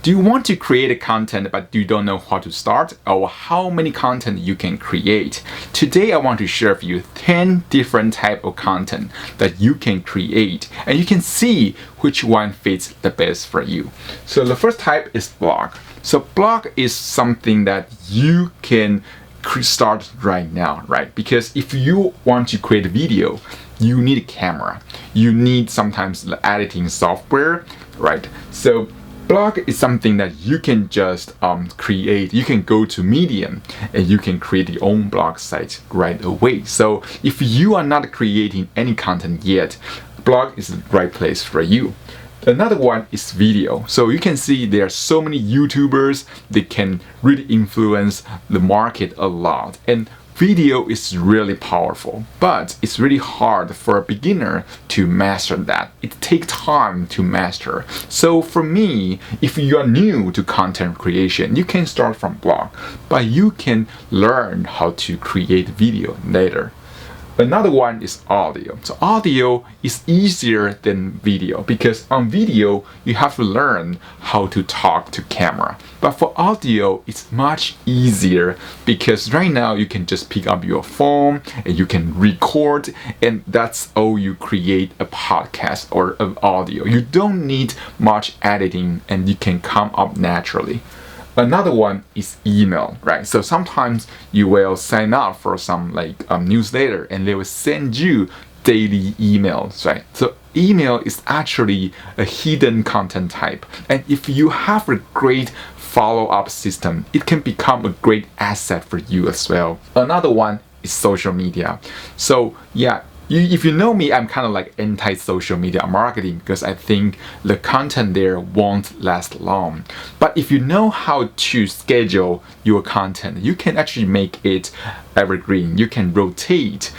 Do you want to create a content but you don't know how to start, or how many content you can create? Today I want to share with you 10 different type of content that you can create, and you can see which one fits the best for you. So the first type is blog. So blog is something that you can start right now, right? Because if you want to create a video, you need a camera, you need sometimes the editing software, right? So blog is something that you can just create. You can go to Medium and you can create your own blog site right away. So if you are not creating any content yet, blog is the right place for you. Another one is video. So you can see there are so many YouTubers that can really influence the market a lot. And video is really powerful, but it's really hard for a beginner to master that. It takes time to master. So for me, if you are new to content creation, you can start from blog, but you can learn how to create video later. Another one is audio. So audio is easier than video because on video you have to learn how to talk to camera. But for audio it's much easier because right now you can just pick up your phone and you can record, and that's all you create a podcast or an audio. You don't need much editing and you can come up naturally. Another one is email, right? So sometimes you will sign up for some newsletter and they will send you daily emails, right? So email is actually a hidden content type. And if you have a great follow-up system, it can become a great asset for you as well. Another one is social media. So yeah, if you know me, I'm kind of like anti-social media marketing because I think the content there won't last long. But if you know how to schedule your content, you can actually make it evergreen. You can rotate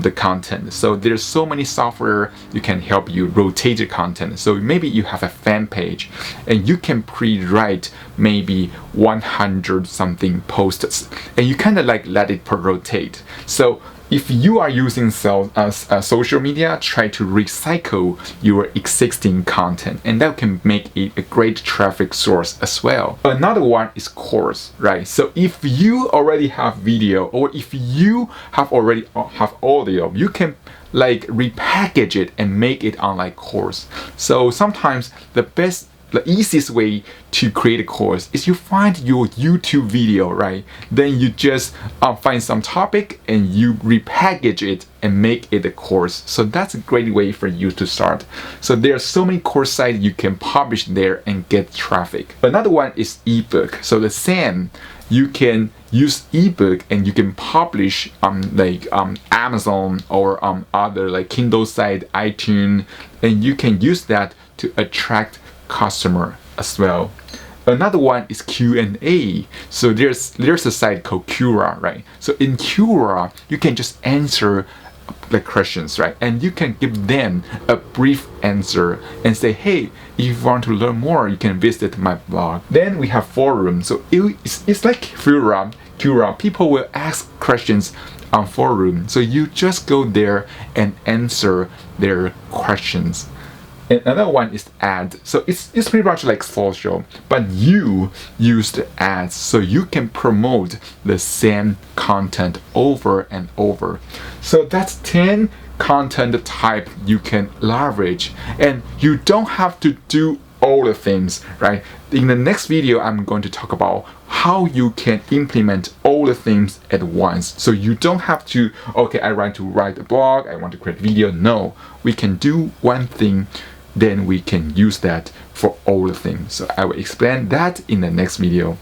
the content. So there's so many software you can help you rotate the content. So maybe you have a fan page and you can pre-write maybe 100 something posts and you kind of let it rotate. So if you are using social media, try to recycle your existing content, and that can make it a great traffic source as well. Another one is course, right? So if you already have video, or if you have already have audio, you can repackage it and make it online course. So sometimes the easiest way to create a course is you find your YouTube video, right? Then you just find some topic and you repackage it and make it a course. So that's a great way for you to start. So there are so many course sites you can publish there and get traffic. Another one is ebook. So the same, you can use ebook and you can publish Amazon or other Kindle site, iTunes, and you can use that to attract customer as well. Another one is Q&A. So there's a site called Quora, right? So in Quora you can just answer the questions, right? And you can give them a brief answer and say, hey, if you want to learn more, you can visit my blog. Then we have forum. So it's like Quora. People will ask questions on forum. So you just go there and answer their questions. And another one is ads. So it's pretty much like social, but you use the ads so you can promote the same content over and over. So that's 10 content type you can leverage, and you don't have to do all the things, right? In the next video, I'm going to talk about how you can implement all the things at once. So you don't have to, okay, I want to write a blog, I want to create video. No, we can do one thing, then we can use that for all the things. So I will explain that in the next video.